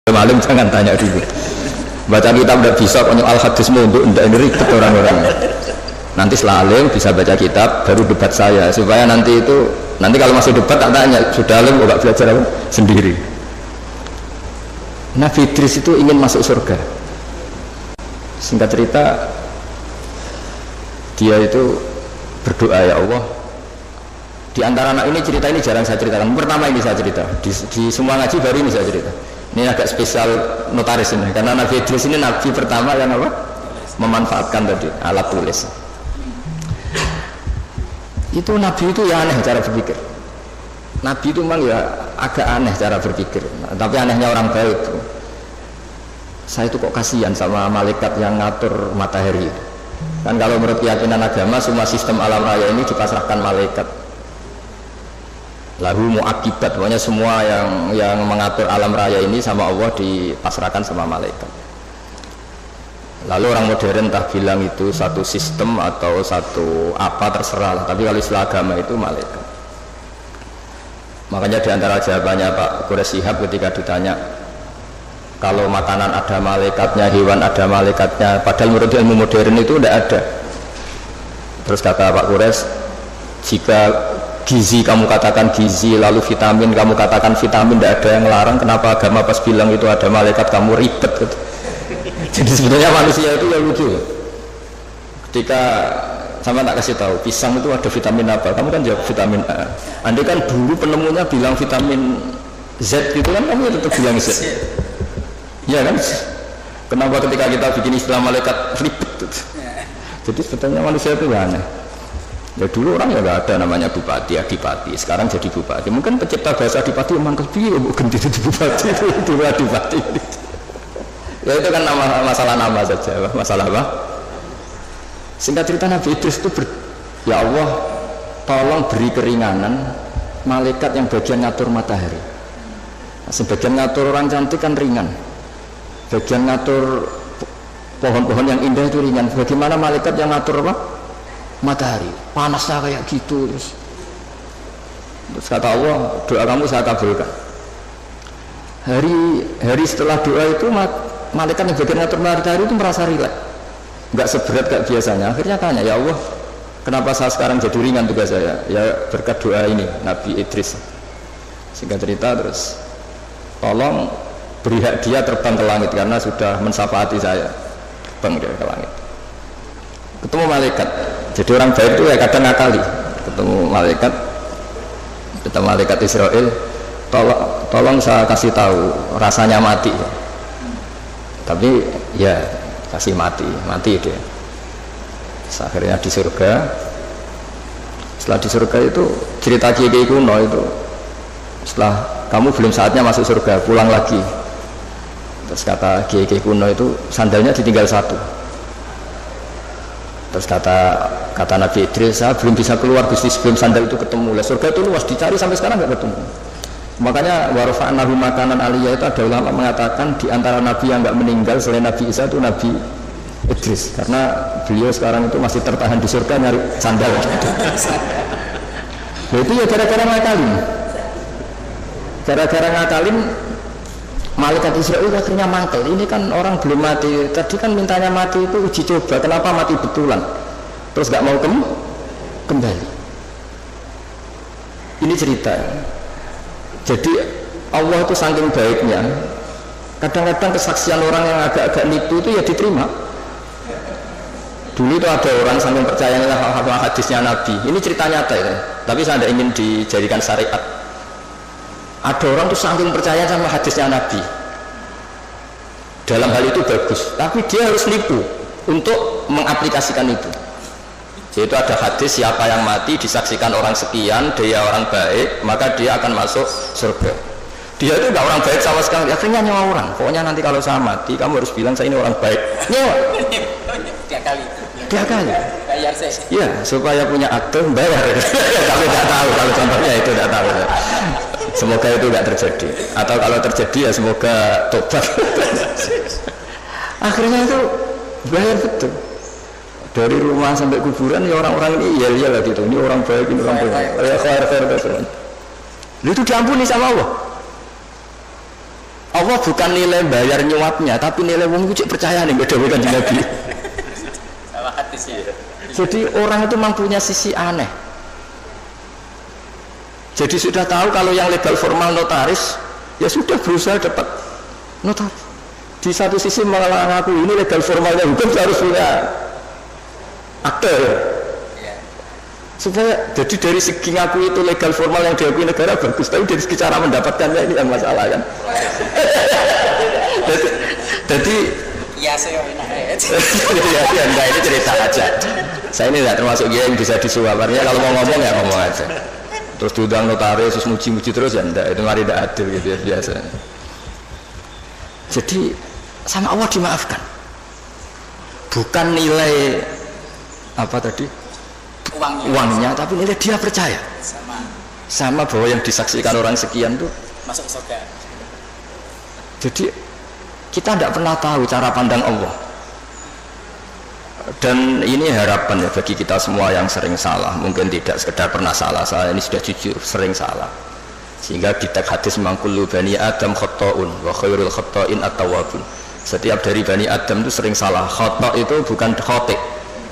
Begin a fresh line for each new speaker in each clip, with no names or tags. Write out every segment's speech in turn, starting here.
Malam jangan tanya dulu. Baca kitab udah bisa, konyol al-hadis untuk ndak ribet orang-orang. Nanti selalu bisa baca kitab baru debat saya supaya nanti kalau masih debat tak tanya sudah alim kok belajar apa sendiri. Nabi Idris itu ingin masuk surga. Singkat cerita dia itu berdoa, ya Allah, di antara anak ini cerita ini jarang saya ceritakan. Pertama ini saya cerita di semua ngaji baru ini saya cerita. Ini agak spesial notaris ini karena Nabi Idris ini nabi pertama yang apa? Memanfaatkan tadi alat tulis. Itu nabi itu ya aneh cara berpikir. Nabi itu memang ya agak aneh cara berpikir. Tapi anehnya orang baik itu. Saya itu kok kasihan sama malaikat yang ngatur matahari. Kan kalau menurut keyakinan agama semua sistem alam raya ini dipasrahkan malaikat. Lahu muakibat, pokoknya semua yang mengatur alam raya ini sama Allah dipasrahkan sama malaikat. Lalu orang modern entah bilang itu satu sistem atau satu apa terserah lah, tapi kalau istilah agama itu malaikat. Makanya diantara jawabannya Pak Quraisy Shihab ketika ditanya kalau makanan ada malaikatnya, hewan ada malaikatnya, padahal menurut ilmu modern itu tidak ada. Terus kata Pak Quraisy, jika gizi kamu katakan gizi, lalu vitamin kamu katakan vitamin, tidak ada yang melarang, kenapa agama pas bilang itu ada malaikat kamu ribet gitu. Jadi sebenarnya manusia itu ya lucu. Ketika sama tak kasih tahu pisang itu ada vitamin apa, kamu kan jawab vitamin A. Andai kan dulu penemunya bilang vitamin Z gitu kan, kamu tetap bilang Z. Ya kan? Kenapa ketika kita bikin istilah malaikat ribet gitu. Jadi sebetulnya manusia itu aneh. Ya dulu orang ya nggak ada namanya bupati, adipati. Sekarang jadi bupati. Mungkin pencipta bahasa adipati memang kepilih ganti jadi bupati itu dulu adipati. Ya itu kan masalah nama saja, masalah apa? Singkat cerita Nabi Idris itu ya Allah, tolong beri keringanan malaikat yang bagian ngatur matahari. Sebagian ngatur orang cantik kan ringan. Bagian ngatur pohon-pohon yang indah itu ringan. Bagaimana malaikat yang ngatur apa? Matahari, panasnya kayak gitu. Terus kata Allah, doa kamu saya kabulkan. Hari setelah doa itu malaikat yang bagian ngatur matahari itu merasa rileks, nggak seberat kayak biasanya. Akhirnya tanya, ya Allah, kenapa saya sekarang jadi ringan tugas saya? Ya berkat doa ini Nabi Idris. Singkat cerita terus, tolong beri hak dia terbang ke langit karena sudah mensyafaati saya, terbang dia ke langit. Ketemu malaikat. Jadi orang baik itu ya kadang ngakali. Ketemu malaikat Israel, tolong saya kasih tahu rasanya mati. Tapi ya kasih mati dia. Akhirnya di surga. Setelah di surga itu cerita kiai kuno itu, setelah kamu belum saatnya masuk surga, pulang lagi. Terus kata kiai kuno itu sandalnya ditinggal satu. Terus kata Nabi Idris, saya belum bisa keluar bisnis sebelum sandal itu ketemu. Surga itu luas, dicari sampai sekarang nggak ketemu. Makanya warfa'nahu makanan aliyah itu ada ulama mengatakan di antara nabi yang nggak meninggal selain Nabi Isa itu Nabi Idris, karena beliau sekarang itu masih tertahan di surga nyari sandal. Nah, itu ya gara-gara ngakalin malaikat Israel akhirnya mangkel. Ini kan orang belum mati. Tadi kan mintanya mati itu uji coba. Kenapa mati betulan? Terus gak mau kembali. Ini cerita. Jadi Allah itu saking baiknya. Kadang-kadang kesaksian orang yang agak-agak nipu itu ya diterima. Dulu itu ada orang saking percayanya hadisnya Nabi. Ini cerita nyata ya. Tapi saya tidak ingin dijadikan syariat. Ada orang tuh saking percaya sama hadisnya Nabi, dalam hal itu bagus, tapi dia harus nipu untuk mengaplikasikan itu. Yaitu ada hadis siapa yang mati disaksikan orang sekian, dia orang baik, maka dia akan masuk surga. Dia itu nggak orang baik sama sekali, akhirnya nyewa orang. Pokoknya nanti kalau saya mati, kamu harus bilang saya ini orang baik. Nyewa. Tiga kali. Iya, supaya punya akte bayar. Tapi tidak tahu kalau contohnya itu tidak tahu. Semoga itu tidak terjadi, atau kalau terjadi ya semoga tobat. Akhirnya itu bayar betul dari rumah sampai kuburan. Ya orang-orang ini iya lah gitu, ini orang baik, ini orang baik, ya khair. Itu diampuni sama Allah. Allah bukan nilai bayar nyuapnya, tapi nilai wong itu percaya nih beda bukan Nabi.
Sama hadis ya.
Jadi orang itu mempunyai sisi aneh. Jadi sudah tahu kalau yang legal formal notaris, ya sudah berusaha dapat notaris. Di satu sisi mengaku ini legal formalnya hukum harus punya akte. Supaya jadi dari segi ngaku itu legal formal yang diakui negara bagus, tapi dari segi cara mendapatkannya ini yang masalah kan. Jadi
ya saya enak.
ya enggak, ini cerita aja. Saya ini tidak termasuk dia yang bisa disuap, artinya kalau mau ngomong ya ngomong aja. Terus diundang notaris terus muji-muji terus ya enggak, itu mari tidak adil gitu ya biasa. Jadi sama Allah dimaafkan. Bukan nilai apa tadi? Uangnya, tapi nilai dia percaya sama bahwa yang disaksikan orang sekian tuh
masuk surga.
Jadi kita tidak pernah tahu cara pandang Allah, dan ini harapan ya bagi kita semua yang sering salah, mungkin tidak sekedar pernah salah, saya ini sudah jujur sering salah, sehingga di teks hadis mangkulu bani Adam khotoun wa khairul khotoin at-tawwabun. Setiap dari bani Adam itu sering salah. Khoto itu bukan khotik.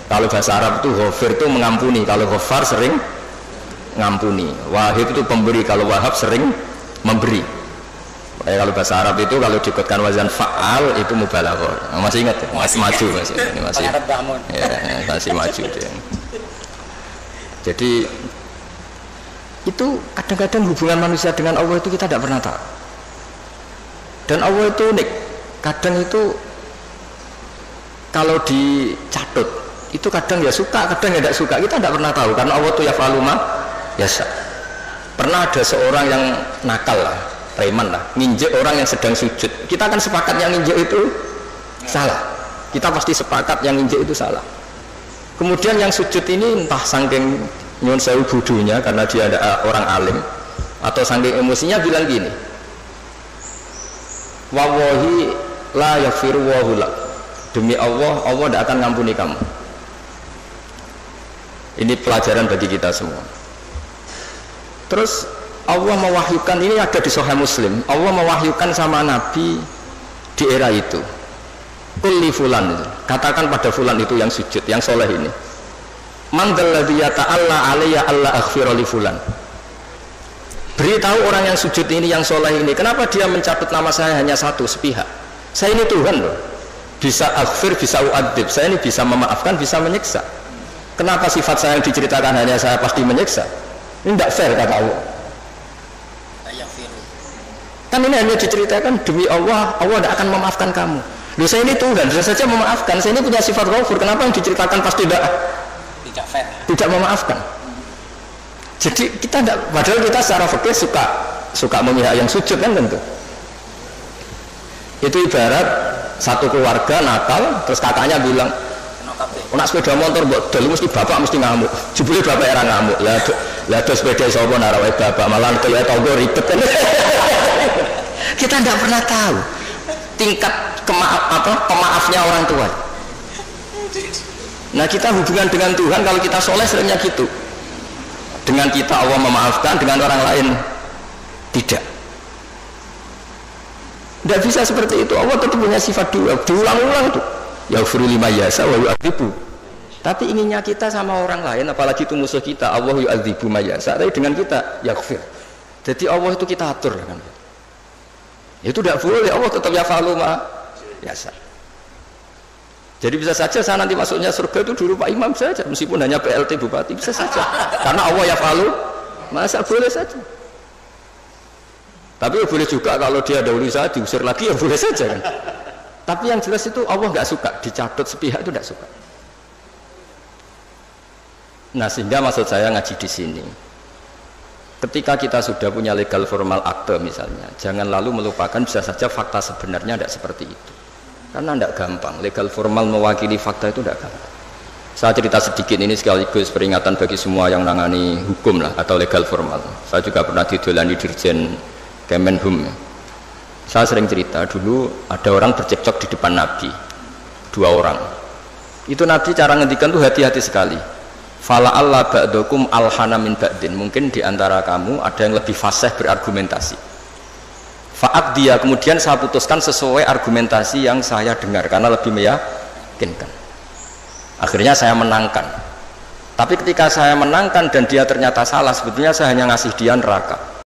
Kalau bahasa Arab itu ghafir itu mengampuni, kalau ghafar sering ngampuni. Wahib itu pemberi, kalau wahab sering memberi. Makanya kalau bahasa Arab itu kalau diikutkan wazan fa'al itu mubalaghah. Masih ingat ya? Masih maju masih. Ini masih. Ya, masih maju dia. Jadi itu kadang-kadang hubungan manusia dengan Allah itu kita tidak pernah tahu. Dan Allah itu unik. Kadang itu kalau dicatut itu kadang ya suka, kadang ya tidak suka, kita tidak pernah tahu karena Allah itu ya faluma yasa. Pernah ada seorang yang nakal lah, preman lah, nginjek orang yang sedang sujud. Kita kan sepakat yang nginjek itu salah, kita pasti sepakat yang nginjek itu salah. Kemudian yang sujud ini entah saking nyuwun sewu bodohnya karena dia ada orang alim, atau saking emosinya bilang gini, wallahi la yaghfiru wa lak, demi Allah, Allah tidak akan ngampuni kamu. Ini pelajaran bagi kita semua. Terus Allah mewahyukan, ini ada di Sahih Muslim, Allah mewahyukan sama Nabi di era itu, kulli fulan itu, katakan pada fulan itu yang sujud, yang soleh ini, man dzalladzi yata'alla alayya alla aghfira li fulan. Beritahu orang yang sujud ini, yang soleh ini, kenapa dia mencatat nama saya hanya satu sepihak. Saya ini Tuhan loh, bisa aghfir, bisa uadzib, saya ini bisa memaafkan, bisa menyiksa. Kenapa sifat saya yang diceritakan hanya saya pasti menyiksa? Ini tidak fair kata Allah. Kan ini hanya diceritakan demi Allah, Allah tidak akan memaafkan kamu. Loh, saya ini Tuhan, saya saja memaafkan, saya ini punya sifat ghafur, kenapa yang diceritakan pasti tidak fair, tidak memaafkan? Jadi kita tidak, padahal kita secara fikih suka memihak yang sujud kan tentu. Itu ibarat satu keluarga nakal, terus kakaknya bilang, nak sepeda motor buat dulu mesti bapak mesti ngamuk, jebule bapak era ngamuk, lah ada sepeda sopo narawai bapak malah kayak tonggo ribet kan. Kita tidak pernah tahu tingkat pemaafnya orang tua. Nah kita hubungan dengan Tuhan kalau kita soleh seringnya gitu, dengan kita Allah memaafkan, dengan orang lain tidak. Tidak bisa seperti itu. Allah tetap punya sifat dua, diulang-ulang tuh. Yaghfiru liman yasha wa yu'adzibu. Tapi inginnya kita sama orang lain, apalagi itu musuh kita, Allah yu'adzibu man yasha, tapi dengan kita yaghfir. Jadi Allah itu kita atur kan. Itu tidak boleh, Allah tetap yaf'alu ma yasha. Jadi bisa saja saya nanti masuknya surga itu dulu Pak Imam saja, meskipun hanya PLT Bupati, bisa saja. Karena Allah yaf'alu masa boleh saja. Tapi boleh juga kalau dia dahulu saya diusir lagi ya boleh saja kan. Tapi yang jelas itu Allah nggak suka dicatat sepihak, itu tidak suka. Nah sehingga maksud saya ngaji di sini, ketika kita sudah punya legal formal akte misalnya, jangan lalu melupakan bisa saja fakta sebenarnya tidak seperti itu. Karena tidak gampang, legal formal mewakili fakta itu tidak gampang. Saya cerita sedikit ini sekaligus peringatan bagi semua yang nangani hukum lah atau legal formal. Saya juga pernah didolani Dirjen Kemenhum. Saya sering cerita dulu ada orang bercekcok di depan Nabi, 2 orang. Itu Nabi cara ngendikan tuh hati-hati sekali. Fala Allah ba'dukum alhana min ba'din. Mungkin diantara kamu ada yang lebih fasih berargumentasi. Faat dia, kemudian saya putuskan sesuai argumentasi yang saya dengar karena lebih meyakinkan. Akhirnya saya menangkan. Tapi ketika saya menangkan dan dia ternyata salah, sebetulnya saya hanya ngasih dia neraka.